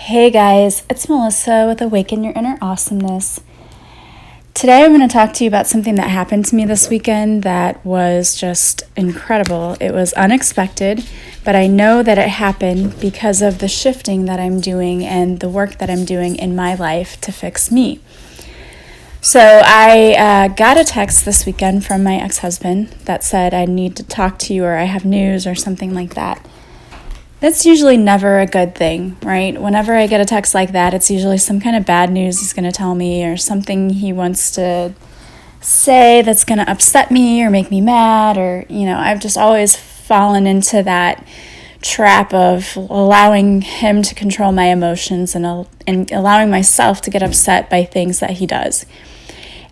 Hey guys, it's Melissa with Awaken Your Inner Awesomeness. Today I'm going to talk to you about something that happened to me this weekend that was just incredible. It was unexpected, but I know that it happened because of the shifting that I'm doing and the work that I'm doing in my life to fix me. So I got a text this weekend from my ex-husband that said I need to talk to you or I have news or something like that. That's usually never a good thing, right? Whenever I get a text like that, it's usually some kind of bad news he's going to tell me or something he wants to say that's going to upset me or make me mad or, I've just always fallen into that trap of allowing him to control my emotions and allowing myself to get upset by things that he does.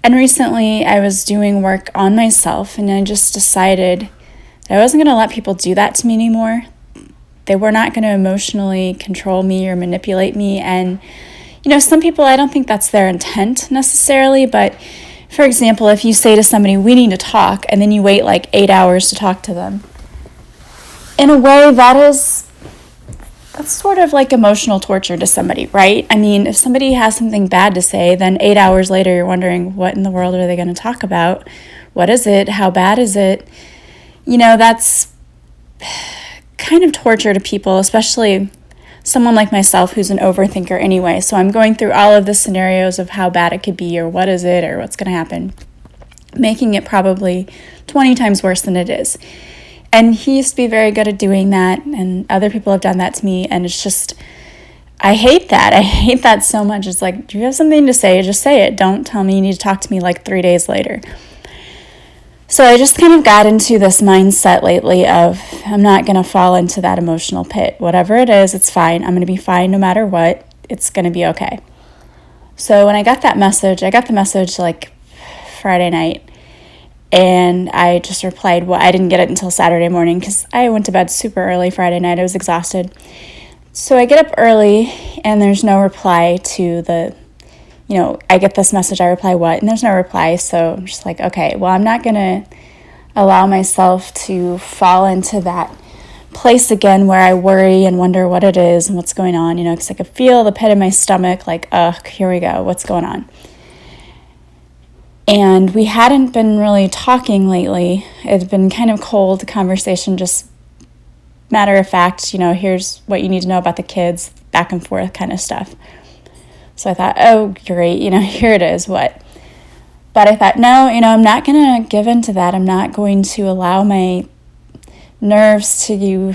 And recently I was doing work on myself and I just decided that I wasn't going to let people do that to me anymore. They were not going to emotionally control me or manipulate me. And, some people, I don't think that's their intent necessarily. But, for example, if you say to somebody, we need to talk, and then you wait like 8 hours to talk to them, in a way, that's sort of like emotional torture to somebody, right? I mean, if somebody has something bad to say, then 8 hours later, you're wondering, what in the world are they going to talk about? What is it? How bad is it? That's kind of torture to people, especially someone like myself who's an overthinker anyway. So I'm going through all of the scenarios of how bad it could be or what is it or what's going to happen, making it probably 20 times worse than it is. And he used to be very good at doing that, and other people have done that to me, and it's just, I hate that. I hate that so much. It's like, do you have something to say? Just say it. Don't tell me you need to talk to me like 3 days later. So I just kind of got into this mindset lately of I'm not going to fall into that emotional pit. Whatever it is, it's fine. I'm going to be fine no matter what. It's going to be okay. So when I got the message like Friday night, and I just replied, well, I didn't get it until Saturday morning because I went to bed super early Friday night. I was exhausted. So I get up early, and there's no reply to the I get this message, I reply what, and there's no reply, so I'm just like, okay, well, I'm not going to allow myself to fall into that place again where I worry and wonder what it is and what's going on, because I could feel the pit in my stomach, like, ugh, here we go, what's going on? And we hadn't been really talking lately. It's been kind of cold conversation, just matter of fact, here's what you need to know about the kids, back and forth kind of stuff. So I thought, oh, great, here it is, what? But I thought, no, I'm not going to give in to that. I'm not going to allow my nerves to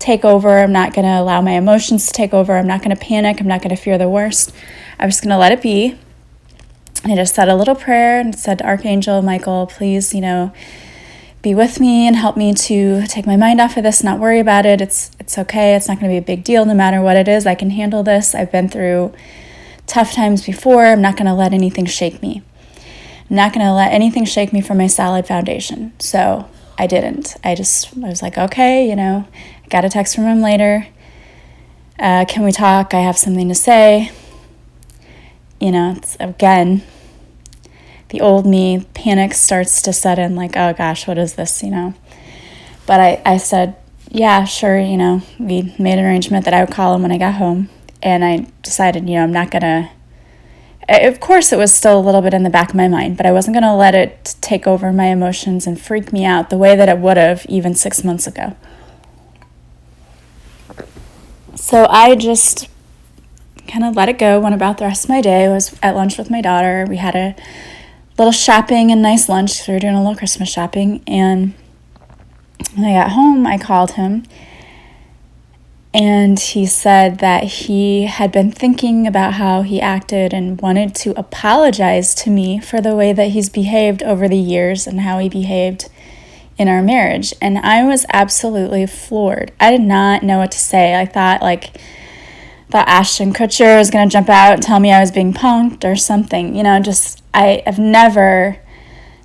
take over. I'm not going to allow my emotions to take over. I'm not going to panic. I'm not going to fear the worst. I'm just going to let it be. And I just said a little prayer and said, Archangel Michael, please, be with me and help me to take my mind off of this, not worry about it. It's okay. It's not going to be a big deal no matter what it is. I can handle this. I've been through tough times before. I'm not going to let anything shake me. I'm not going to let anything shake me from my solid foundation. So I didn't. I was like, okay, I got a text from him later. Can we talk? I have something to say. It's again, the old me, panic starts to set in like, oh gosh, what is this, But I said, yeah, sure, we made an arrangement that I would call him when I got home. And I decided, I'm not going to, of course it was still a little bit in the back of my mind, but I wasn't going to let it take over my emotions and freak me out the way that it would have even 6 months ago. So I just kind of let it go, went about the rest of my day. I was at lunch with my daughter. We had a little shopping and nice lunch. So we were doing a little Christmas shopping, and when I got home, I called him, and he said that he had been thinking about how he acted and wanted to apologize to me for the way that he's behaved over the years and how he behaved in our marriage. And I was absolutely floored. I did not know what to say. I thought Ashton Kutcher was going to jump out and tell me I was being punked or something. I have never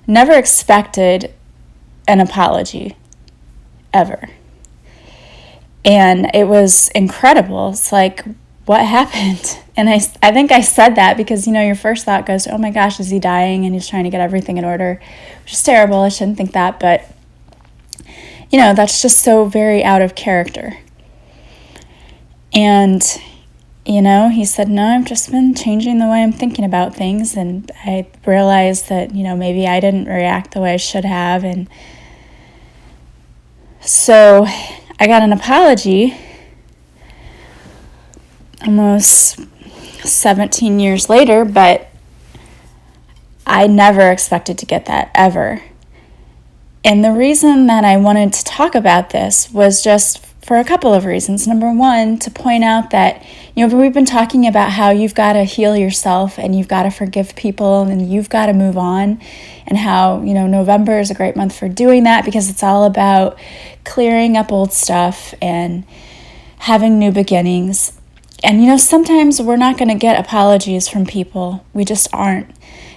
expected an apology, ever. And it was incredible. It's like, what happened? And I think I said that because, your first thought goes, oh my gosh, is he dying? And he's trying to get everything in order, which is terrible. I shouldn't think that. But, that's just so very out of character. And He said, no, I've just been changing the way I'm thinking about things. And I realized that, maybe I didn't react the way I should have. And so I got an apology almost 17 years later, but I never expected to get that, ever. And the reason that I wanted to talk about this was just for a couple of reasons. Number one, to point out that, we've been talking about how you've got to heal yourself and you've got to forgive people and you've got to move on, and how, November is a great month for doing that because it's all about clearing up old stuff and having new beginnings. And, sometimes we're not going to get apologies from people. We just aren't.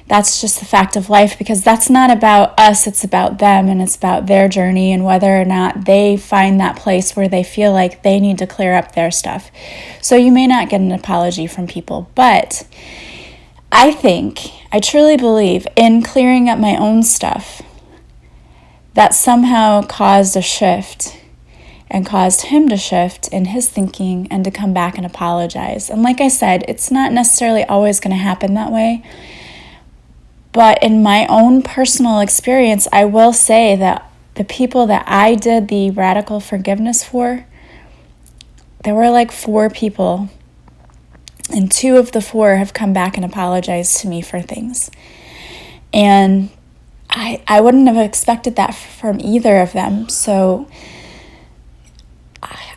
That's just the fact of life, because that's not about us, it's about them, and it's about their journey and whether or not they find that place where they feel like they need to clear up their stuff. So you may not get an apology from people, but I truly believe in clearing up my own stuff that somehow caused a shift and caused him to shift in his thinking and to come back and apologize. And like I said, it's not necessarily always going to happen that way. But in my own personal experience, I will say that the people that I did the radical forgiveness for, there were like 4 people, and 2 of the 4 have come back and apologized to me for things. And I wouldn't have expected that from either of them. So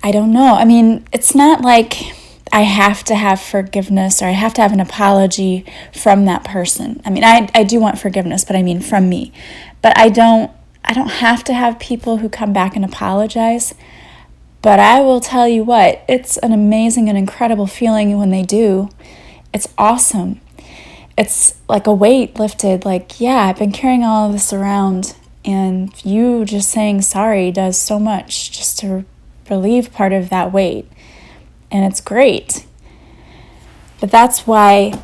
I don't know. I mean, it's not like I have to have forgiveness or I have to have an apology from that person. I mean, I do want forgiveness, but I mean from me. But I don't have to have people who come back and apologize. But I will tell you what, it's an amazing and incredible feeling when they do. It's awesome. It's like a weight lifted, like, yeah, I've been carrying all of this around, and you just saying sorry does so much just to relieve part of that weight. And it's great. But that's why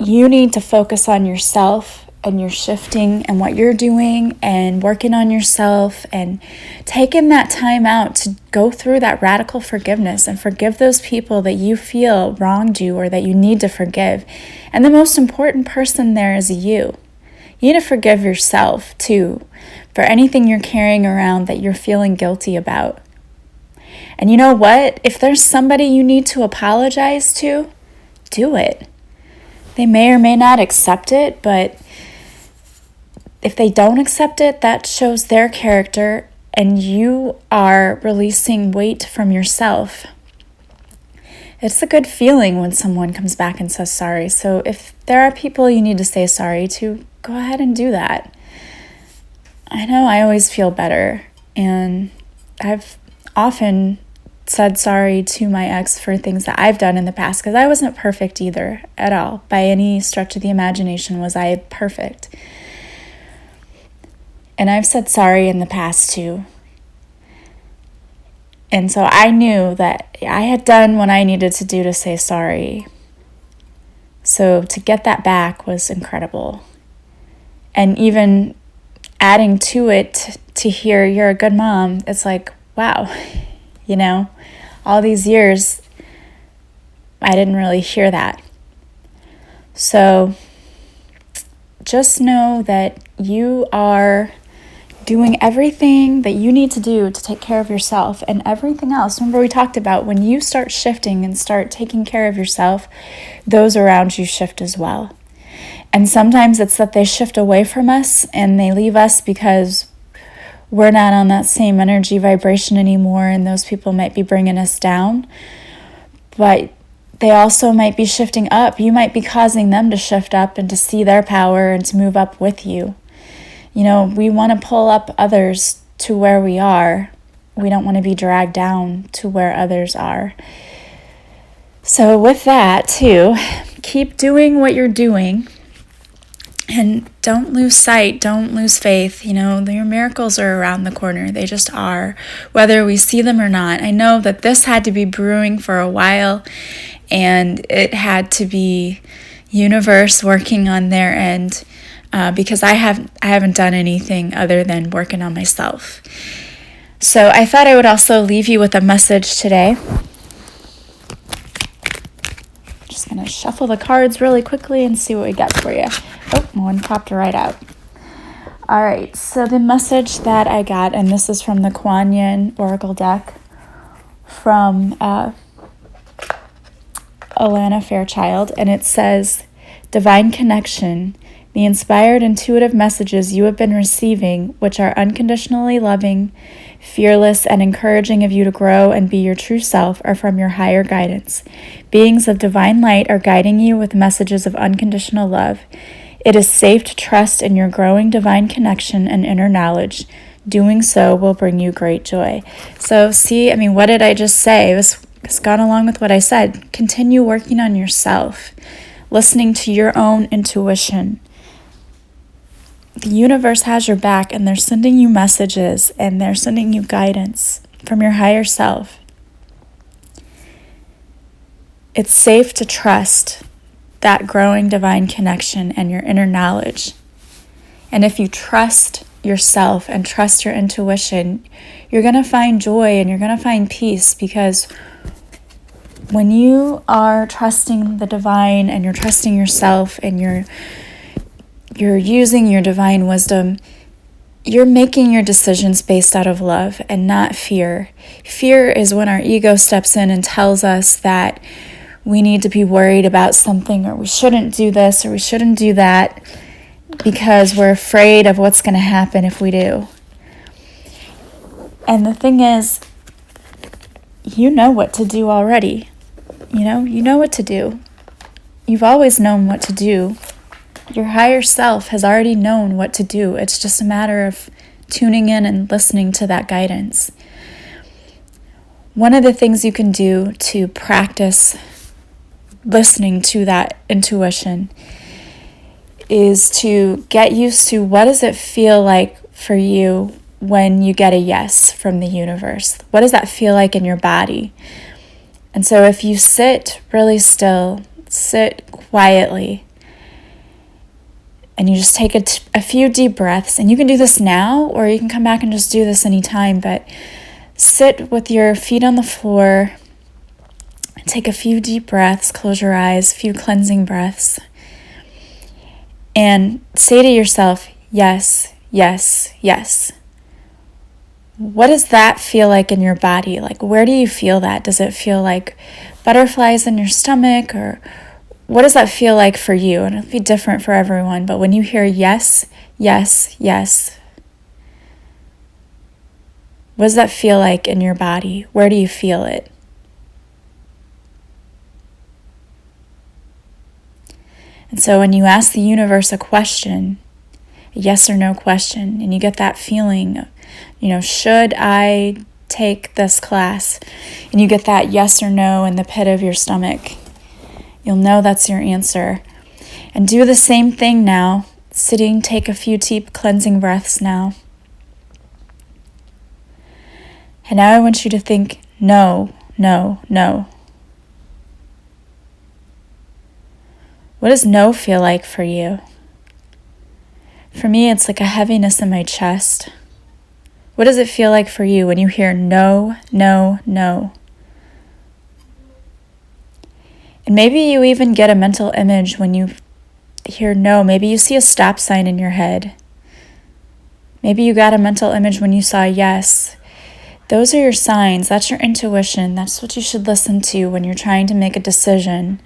you need to focus on yourself and your shifting and what you're doing and working on yourself and taking that time out to go through that radical forgiveness and forgive those people that you feel wronged you or that you need to forgive. And the most important person there is you. You need to forgive yourself too for anything you're carrying around that you're feeling guilty about. And you know what? If there's somebody you need to apologize to, do it. They may or may not accept it, but if they don't accept it, that shows their character, and you are releasing weight from yourself. It's a good feeling when someone comes back and says sorry. So if there are people you need to say sorry to, go ahead and do that. I know I always feel better, and I've often said sorry to my ex for things that I've done in the past, because I wasn't perfect either at all. By any stretch of the imagination was I perfect. And I've said sorry in the past too. And so I knew that I had done what I needed to do to say sorry. So to get that back was incredible. And even adding to it to hear you're a good mom, it's like, wow, all these years, I didn't really hear that. So just know that you are doing everything that you need to do to take care of yourself and everything else. Remember, we talked about when you start shifting and start taking care of yourself, those around you shift as well. And sometimes it's that they shift away from us and they leave us because we're not on that same energy vibration anymore, and those people might be bringing us down. But they also might be shifting up. You might be causing them to shift up and to see their power and to move up with you. We want to pull up others to where we are. We don't want to be dragged down to where others are. So with that, too, keep doing what you're doing. And don't lose sight, don't lose faith. Your miracles are around the corner. They just are, whether we see them or not. I know that this had to be brewing for a while, and it had to be universe working on their end, because I haven't done anything other than working on myself. So I thought I would also leave you with a message today. just going to shuffle the cards really quickly and see what we got for you. Oh, one popped right out. All right, so the message that I got, and this is from the Kuan Yin Oracle deck from Alana Fairchild, and it says, Divine connection, the inspired intuitive messages you have been receiving, which are unconditionally loving, fearless, and encouraging of you to grow and be your true self, are from your higher guidance. Beings of divine light are guiding you with messages of unconditional love. It is safe to trust in your growing divine connection and inner knowledge. Doing so will bring you great joy. So see, what did I just say? It's gone along with what I said. Continue working on yourself, listening to your own intuition. The universe has your back, and they're sending you messages, and they're sending you guidance from your higher self. It's safe to trust that growing divine connection and your inner knowledge. And if you trust yourself and trust your intuition, you're going to find joy and you're going to find peace, because when you are trusting the divine and you're trusting yourself and you're using your divine wisdom, you're making your decisions based out of love and not fear. Fear is when our ego steps in and tells us that we need to be worried about something, or we shouldn't do this, or we shouldn't do that, because we're afraid of what's going to happen if we do. And the thing is, you know what to do already. You know what to do. You've always known what to do. Your higher self has already known what to do. It's just a matter of tuning in and listening to that guidance. One of the things you can do to practice listening to that intuition is to get used to, what does it feel like for you when you get a yes from the universe? What does that feel like in your body? And so if you sit really still, sit quietly, and you just take a few deep breaths, and you can do this now, or you can come back and just do this anytime, but sit with your feet on the floor, take a few deep breaths, close your eyes, a few cleansing breaths, and say to yourself, yes, yes, yes. What does that feel like in your body? Like, where do you feel that? Does it feel like butterflies in your stomach, or what does that feel like for you? And it'll be different for everyone, but when you hear yes, yes, yes, what does that feel like in your body? Where do you feel it? And so when you ask the universe a question, a yes or no question, and you get that feeling of, should I take this class? And you get that yes or no in the pit of your stomach, you'll know that's your answer. And do the same thing now. Sitting, take a few deep cleansing breaths now. And now I want you to think, no, no, no. What does no feel like for you? For me, it's like a heaviness in my chest. What does it feel like for you when you hear no, no, no? And maybe you even get a mental image when you hear no. Maybe you see a stop sign in your head. Maybe you got a mental image when you saw yes. Those are your signs. That's your intuition. That's what you should listen to when you're trying to make a decision.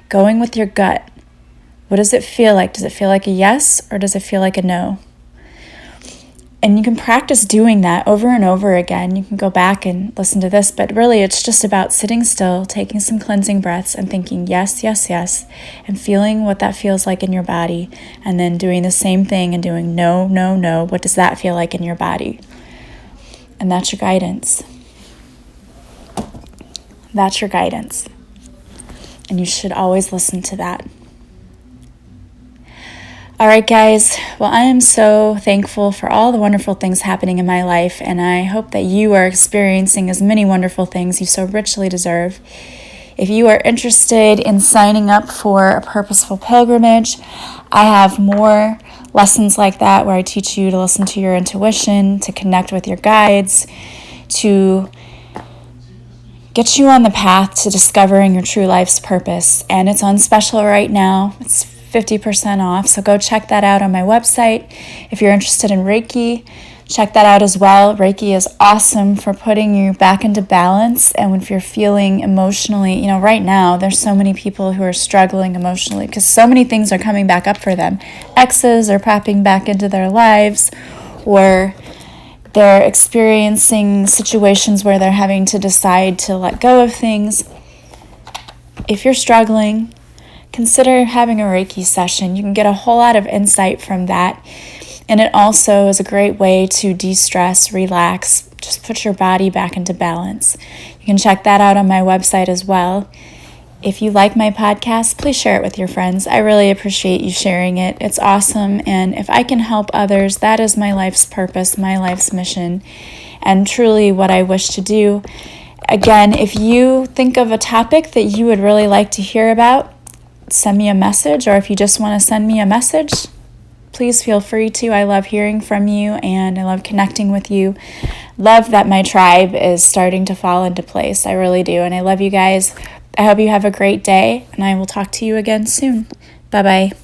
Going with your gut. What does it feel like? Does it feel like a yes, or does it feel like a no? And you can practice doing that over and over again. You can go back and listen to this, but really it's just about sitting still, taking some cleansing breaths and thinking yes, yes, yes, and feeling what that feels like in your body, and then doing the same thing and doing no, no, no. What does that feel like in your body? And that's your guidance. That's your guidance. And you should always listen to that. All right, guys. Well, I am so thankful for all the wonderful things happening in my life, and I hope that you are experiencing as many wonderful things you so richly deserve. If you are interested in signing up for a purposeful pilgrimage, I have more lessons like that where I teach you to listen to your intuition, to connect with your guides, to get you on the path to discovering your true life's purpose. And it's on special right now. It's 50% off, so go check that out on my website. If you're interested in Reiki, check that out as well. Reiki is awesome for putting you back into balance. And if you're feeling emotionally, right now, there's so many people who are struggling emotionally because so many things are coming back up for them. Exes are popping back into their lives, or they're experiencing situations where they're having to decide to let go of things. If you're struggling, consider having a Reiki session. You can get a whole lot of insight from that. And it also is a great way to de-stress, relax, just put your body back into balance. You can check that out on my website as well. If you like my podcast, please share it with your friends. I really appreciate you sharing it. It's awesome. And if I can help others, that is my life's purpose, my life's mission, and truly what I wish to do. Again, if you think of a topic that you would really like to hear about, send me a message, or if you just want to send me a message, please feel free to. I love hearing from you and I love connecting with you. Love that my tribe is starting to fall into place. I really do. And I love you guys. I hope you have a great day, and I will talk to you again soon. Bye-bye.